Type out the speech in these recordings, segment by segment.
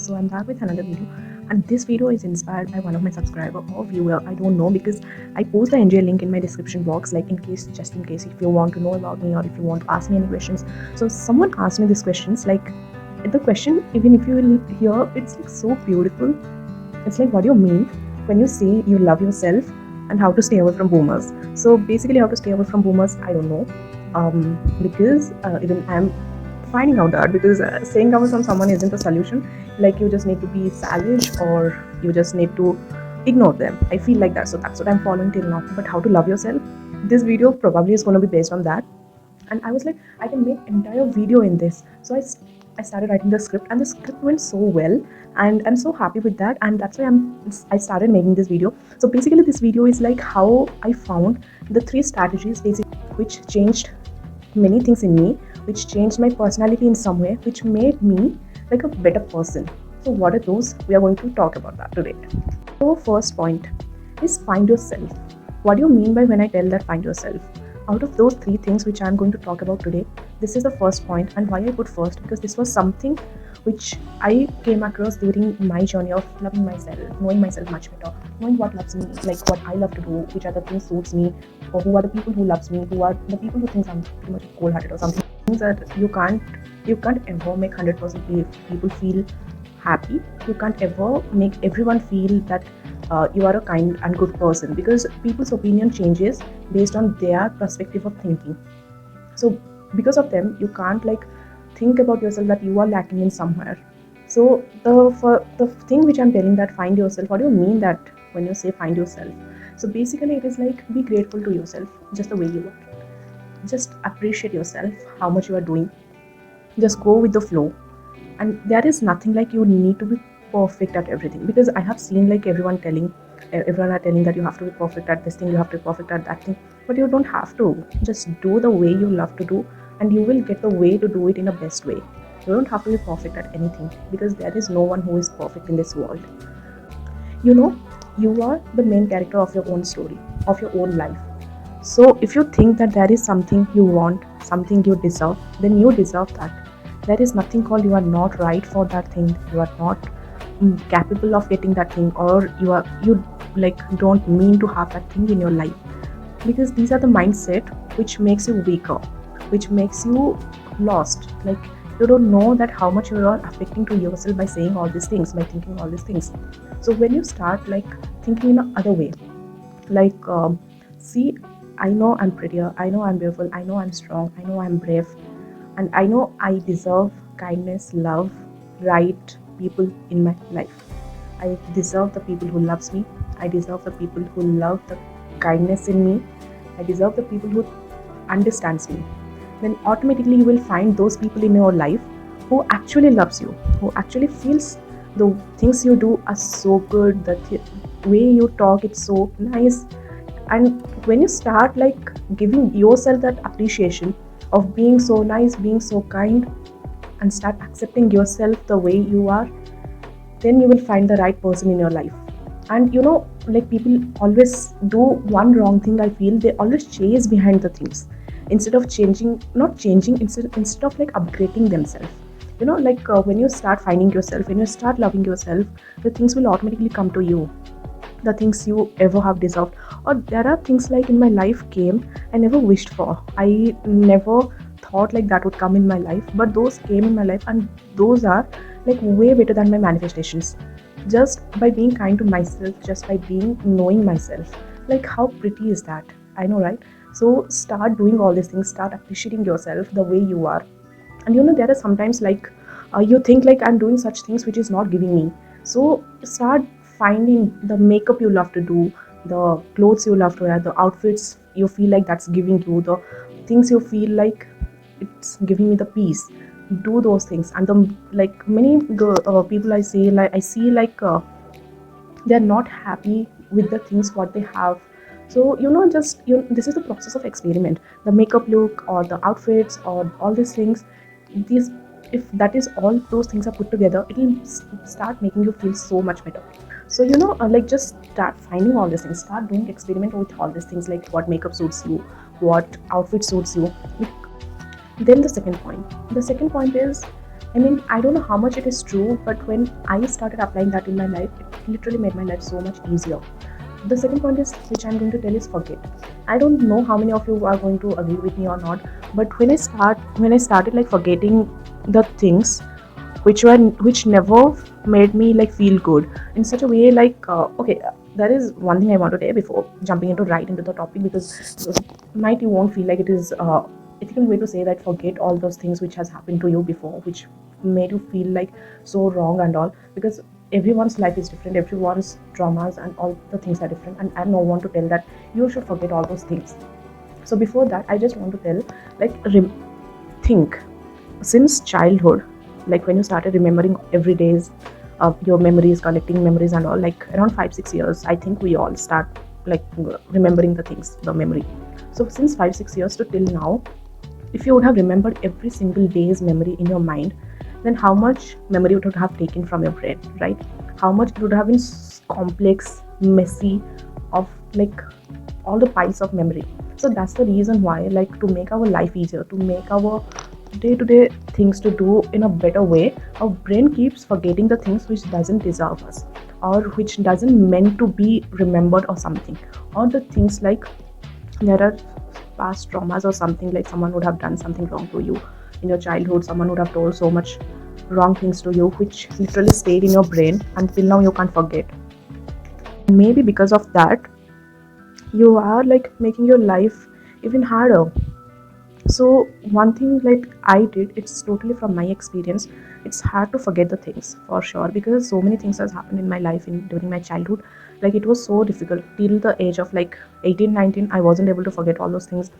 So I'm back with another video, and this video is inspired by one of my subscriber or viewer. I don't know, because I post the NJ link in my description box, like just in case if you want to know about me or if you want to ask me any questions. So someone asked me these questions, like the question, even if you will hear, it's like so beautiful. It's like, what do you mean when you say you love yourself, and how to stay away from boomers? So basically, how to stay away from boomers, I don't know, because even I'm finding out that, because saying away from someone isn't a solution. Like, you just need to be savage, or you just need to ignore them. I feel like that, so that's what I'm following till now. But how to love yourself, this video probably is going to be based on that. And I was like, I can make entire video in this. So I started writing the script, and the script went so well, and I'm so happy with that, and that's why I started making this video. So basically, this video is like how I found the 3 strategies basically which changed many things in me, which changed my personality in some way, which made me like a better person. So what are those? We are going to talk about that today. So first point is find yourself. What do you mean by when I tell that find yourself? Out of those 3 things which I'm going to talk about today, this is the first point. And why I put first, because this was something which I came across during my journey of loving myself, knowing myself much better, knowing what loves me, like what I love to do, which other things suits me, or who are the people who loves me, who are the people who think I'm pretty much cold-hearted or something. Things that you can't ever make 100% people feel happy. You can't ever make everyone feel that you are a kind and good person, because people's opinion changes based on their perspective of thinking. So because of them, you can't like think about yourself that you are lacking in somewhere. So the thing which I'm telling, that find yourself, what do you mean that when you say find yourself? So basically, it is like, be grateful to yourself just the way you are. Just appreciate yourself, how much you are doing. Just go with the flow. And there is nothing like you need to be perfect at everything, because I have seen like everyone are telling that you have to be perfect at this thing, you have to be perfect at that thing. But you don't have to. Just do the way you love to do, and you will get the way to do it in a best way. You don't have to be perfect at anything, because there is no one who is perfect in this world. You know, you are the main character of your own story, of your own life. So if you think that there is something you want, something you deserve, then you deserve that. There is nothing called you are not right for that thing, you are not capable of getting that thing, or you like don't mean to have that thing in your life. Because these are the mindset which makes you weaker, which makes you lost. Like, you don't know that how much you are affecting to yourself by saying all these things, by thinking all these things. So when you start like thinking in another way, like see, I know I'm prettier, I know I'm beautiful, I know I'm strong, I know I'm brave, and I know I deserve kindness, love, right people in my life. I deserve the people who loves me. I deserve the people who love the kindness in me. I deserve the people who understands me. Then automatically you will find those people in your life who actually loves you, who actually feels the things you do are so good, the way you talk, it's so nice. And when you start like giving yourself that appreciation of being so nice, being so kind, and start accepting yourself the way you are, then you will find the right person in your life. And you know, like, people always do one wrong thing, I feel. They always chase behind the things instead of instead of like upgrading themselves. You know, like when you start finding yourself, when you start loving yourself, the things will automatically come to you, the things you ever have deserved. Or there are things like in my life came, I never wished for, I never thought like that would come in my life, but those came in my life, and those are like way better than my manifestations. Just by being kind to myself, just by being knowing myself, like how pretty is that? I know, right? So start doing all these things, start appreciating yourself the way you are. And you know, there are sometimes like you think like, I'm doing such things which is not giving me. So start finding the makeup you love to do, the clothes you love to wear, the outfits you feel like that's giving you, the things you feel like it's giving me the peace. Do those things. And the like many people I see like they're not happy with the things what they have. So you know, just this is the process of experiment. The makeup look, or the outfits, or all these things, these, if that is all those things are put together, it will start making you feel so much better. So you know, like, just start finding all these things, start doing experiment with all these things, like what makeup suits you, what outfit suits you. Then the second point is I mean, I don't know how much it is true, but when I started applying that in my life, it literally made my life so much easier. The second point is, which I'm going to tell, is forget. I don't know how many of you are going to agree with me or not, but when I started like forgetting the things which never made me like feel good in such a way, like okay, there is one thing I want to tell before jumping into right into the topic, because might you won't feel like it is ethical way to say that forget all those things which has happened to you before, which made you feel like so wrong and all, because everyone's life is different, everyone's traumas and all the things are different, and I don't want to tell that you should forget all those things. So before that, I just want to tell, like, think since childhood, like when you started remembering every day's your memories, collecting memories and all, like around 5-6 years, I think we all start like remembering the things, the memory. So since 5-6 years to till now, if you would have remembered every single day's memory in your mind, then how much memory it would have taken from your brain, right? How much it would have been complex, messy, of like all the piles of memory. So that's the reason why, like, to make our life easier, to make our day-to-day things to do in a better way, our brain keeps forgetting the things which doesn't deserve us, or which doesn't meant to be remembered or something, or the things like there are past traumas or something, like someone would have done something wrong to you in your childhood, someone would have told so much wrong things to you which literally stayed in your brain until now you can't forget. Maybe because of that, you are like making your life even harder. So one thing like I did, it's totally from my experience, it's hard to forget the things for sure, because so many things has happened in my life in during my childhood. Like it was so difficult till the age of like 18, 19, I wasn't able to forget all those things,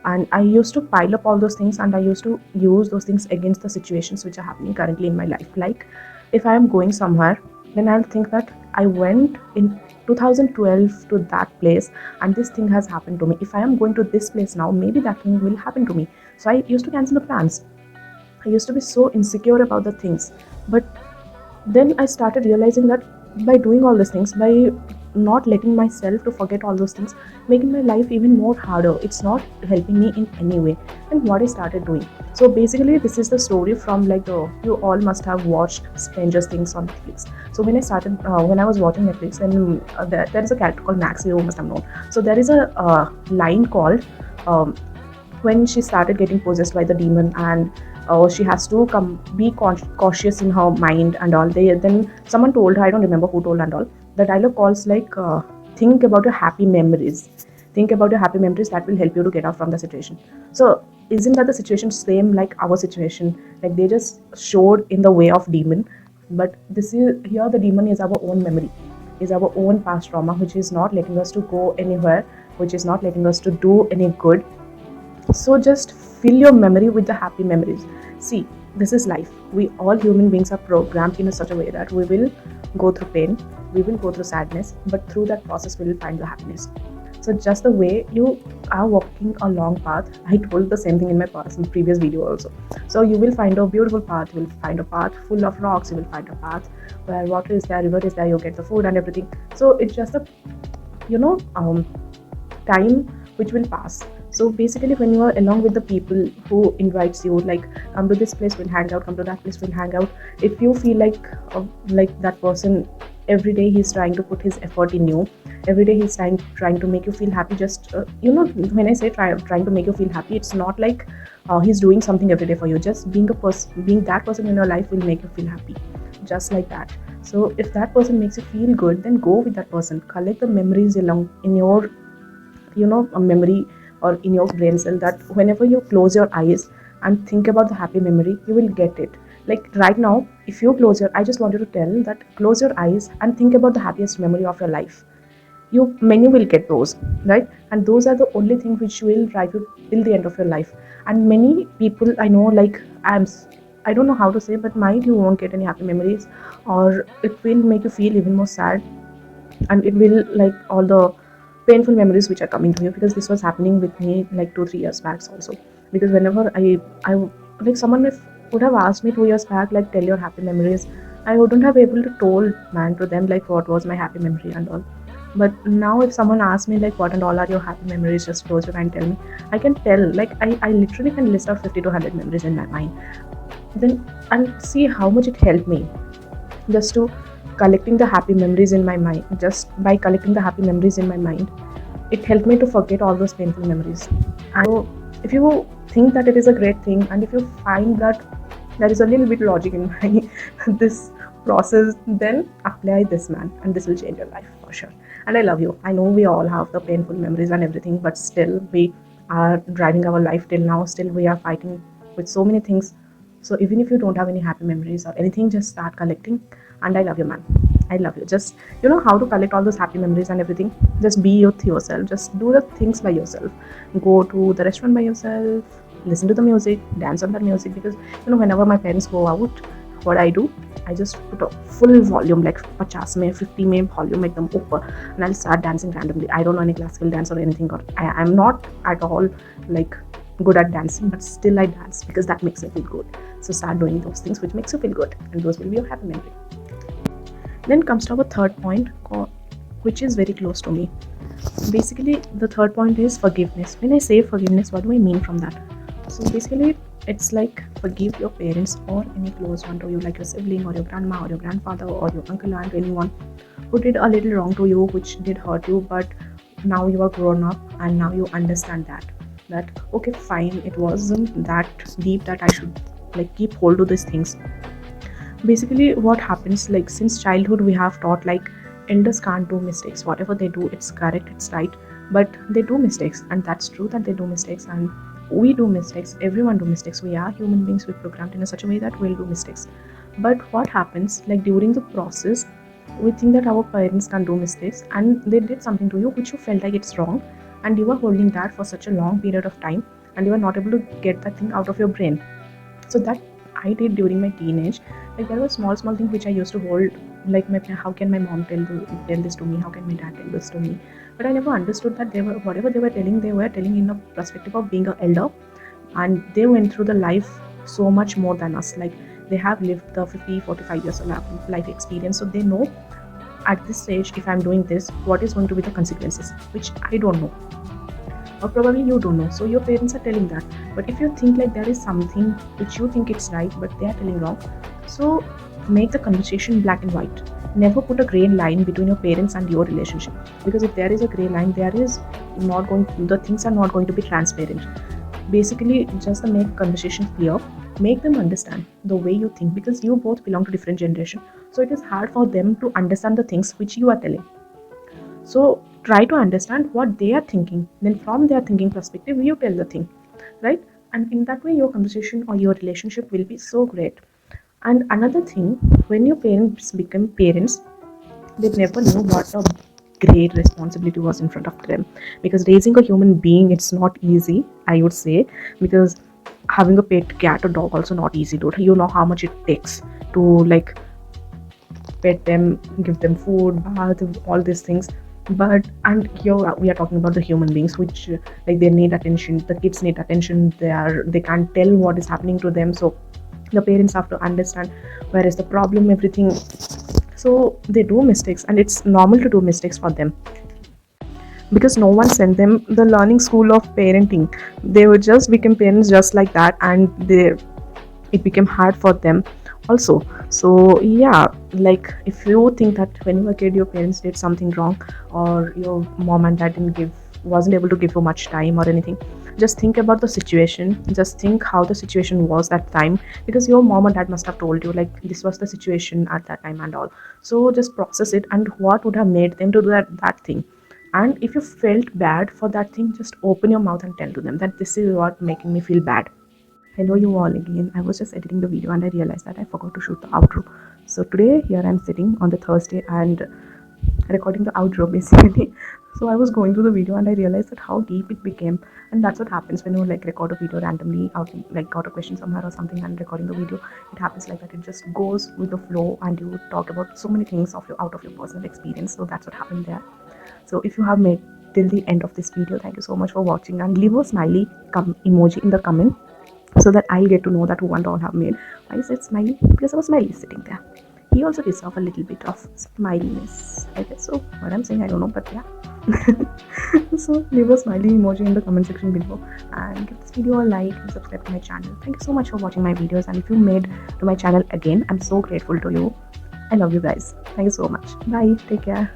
and I used to pile up all those things, and I used to use those things against the situations which are happening currently in my life. Like if I am going somewhere, then I'll think that I went in 2012 to that place and this thing has happened to me. If I am going to this place now, maybe that thing will happen to me. So I used to cancel the plans. I used to be so insecure about the things. But then I started realizing that by doing all these things, by not letting myself to forget all those things, making my life even more harder, it's not helping me in any way. And what I started doing, so basically this is the story from like the, you all must have watched Stranger Things on Netflix. So when I started when I was watching Netflix, then there is a character called Max, you must have known. So there is a line called when she started getting possessed by the demon, and she has to come be cautious in her mind and all. They then someone told her, I don't remember who told and all. The dialogue calls like, think about your happy memories. Think about your happy memories, that will help you to get out from the situation. So isn't that the situation same like our situation? Like they just showed in the way of demon, but this is here the demon is our own memory, is our own past trauma, which is not letting us to go anywhere, which is not letting us to do any good. So just fill your memory with the happy memories. See, this is life. We all human beings are programmed in such a way that we will go through pain, we will go through sadness, but through that process we will find the happiness. So just the way you are walking a long path, I told the same thing in my previous video also. So you will find a beautiful path, you will find a path full of rocks, you will find a path where water is there, river is there, you get the food and everything. So it's just a, you know, time which will pass. So basically when you are along with the people who invites you, like come to this place, we'll hang out, come to that place, we'll hang out, if you feel like that person every day he's trying to put his effort in you, every day he's trying to make you feel happy, just when I say trying to make you feel happy, it's not like he's doing something every day for you. Just being that person in your life will make you feel happy, just like that. So if that person makes you feel good, then go with that person, collect the memories along in your a memory or in your brain cell, that whenever you close your eyes and think about the happy memory, you will get it. Like right now, if you close your, I just wanted to tell that close your eyes and think about the happiest memory of your life. You many will get those, right? And those are the only thing which will drive you till the end of your life. And many people I know, like I don't know how to say, but might you won't get any happy memories, or it will make you feel even more sad, and it will like all the painful memories which are coming to you, because this was happening with me like 2-3 years back also. Because whenever I like someone if would have asked me 2 years back, like tell your happy memories, I wouldn't have able to told man to them like what was my happy memory and all. But now if someone asks me like what and all are your happy memories, just close your eye and tell me, I can tell, like I literally can list out 50 to 100 memories in my mind. then and see how much it helped me just to collecting the happy memories in my mind. Just by collecting the happy memories in my mind, it helped me to forget all those painful memories. And so if you think that it is a great thing, and if you find that there is a little bit logic in my this process, then apply this, man, and this will change your life for sure. And I love you. I know we all have the painful memories and everything, but still we are driving our life till now. Still we are fighting with so many things. So even if you don't have any happy memories or anything, just start collecting. And I love you, man. I love you. Just you know how to collect all those happy memories and everything. Just be with yourself. Just do the things by yourself. Go to the restaurant by yourself. Listen to the music. Dance on that music. Because whenever my parents go out, what I do, I just put a full volume, like 50 mein, 50 mein volume, make them open, and I'll start dancing randomly. I don't know any classical dance or anything, or I'm not at all like good at dancing, but still I dance because that makes me feel good. So start doing those things which makes you feel good, and those will be your happy memory. Then comes to our third point, which is very close to me. Basically, the third point is forgiveness. When I say forgiveness, what do I mean from that? So basically, it's like forgive your parents or any close one to you, like your sibling or your grandma or your grandfather or your uncle, aunt, anyone who did a little wrong to you, which did hurt you, but now you are grown up and now you understand that okay, fine, it wasn't that deep that I should like keep hold to these things. Basically what happens, like since childhood we have taught like elders can't do mistakes, whatever they do it's correct, it's right, but they do mistakes, and that's true that they do mistakes, and we do mistakes, everyone do mistakes. We are human beings, we're programmed in such a way that we'll do mistakes. But what happens, like during the process, we think that our parents can do mistakes and they did something to you which you felt like it's wrong, and you were holding that for such a long period of time, and you are not able to get that thing out of your brain. So that I did during my teenage. Like there were small things which I used to hold, like how can my mom tell this to me, how can my dad tell this to me, but I never understood that they were, whatever they were telling in a perspective of being an elder, and they went through the life so much more than us. Like they have lived the 50-45 years of life experience, so they know at this stage if I'm doing this, what is going to be the consequences, which I don't know, or probably you don't know. So your parents are telling that, but if you think like there is something which you think it's right but they are telling wrong, so make the conversation black and white. Never put a gray line between your parents and your relationship, because if there is a gray line, there is not going the things are not going to be transparent. Basically just to make conversation clear, make them understand the way you think, because you both belong to different generation, so it is hard for them to understand the things which you are telling. So try to understand what they are thinking. Then from their thinking perspective, you tell the thing, right? And in that way, your conversation or your relationship will be so great. And another thing, when your parents become parents, they never know what a great responsibility was in front of them. Because raising a human being, it's not easy, I would say, because having a pet cat or dog also not easy, dude. You know how much it takes to like pet them, give them food, bath, all these things. But and here we are talking about the human beings, which like they need attention. The kids need attention. They can't tell what is happening to them. So the parents have to understand where is the problem, everything. So they do mistakes, and it's normal to do mistakes for them, because no one sent them the learning school of parenting. They would just become parents just like that, and it became hard for them also. So yeah, like if you think that when you were a kid your parents did something wrong, or your mom and dad wasn't able to give you much time or anything, just think about the situation. Just think how the situation was that time, because your mom or dad must have told you like this was the situation at that time and all. So just process it, and what would have made them to do that thing. And if you felt bad for that thing, just open your mouth and tell to them that this is what making me feel bad. Hello you all again. I was just editing the video and I realized that I forgot to shoot the outro. So today here I'm sitting on the Thursday and recording the outro basically. So I was going through the video and I realized that how deep it became, and that's what happens when you like record a video randomly out, like got a question somewhere or something and recording the video. It happens like that. It just goes with the flow and you talk about so many things out of your personal experience. So that's what happened there. So if you have made till the end of this video, thank you so much for watching, and leave a smiley emoji in the comment so that I'll get to know that who and all have made. Why is it smiley? Because our smiley is sitting there. He also deserves a little bit of smiliness, I guess. So what I'm saying, I don't know, but yeah. So leave a smiley emoji in the comment section below and give this video a like and subscribe to my channel. Thank you so much for watching my videos, and if you made to my channel again, I'm so grateful to you. I love you guys. Thank you so much. Bye. Take care.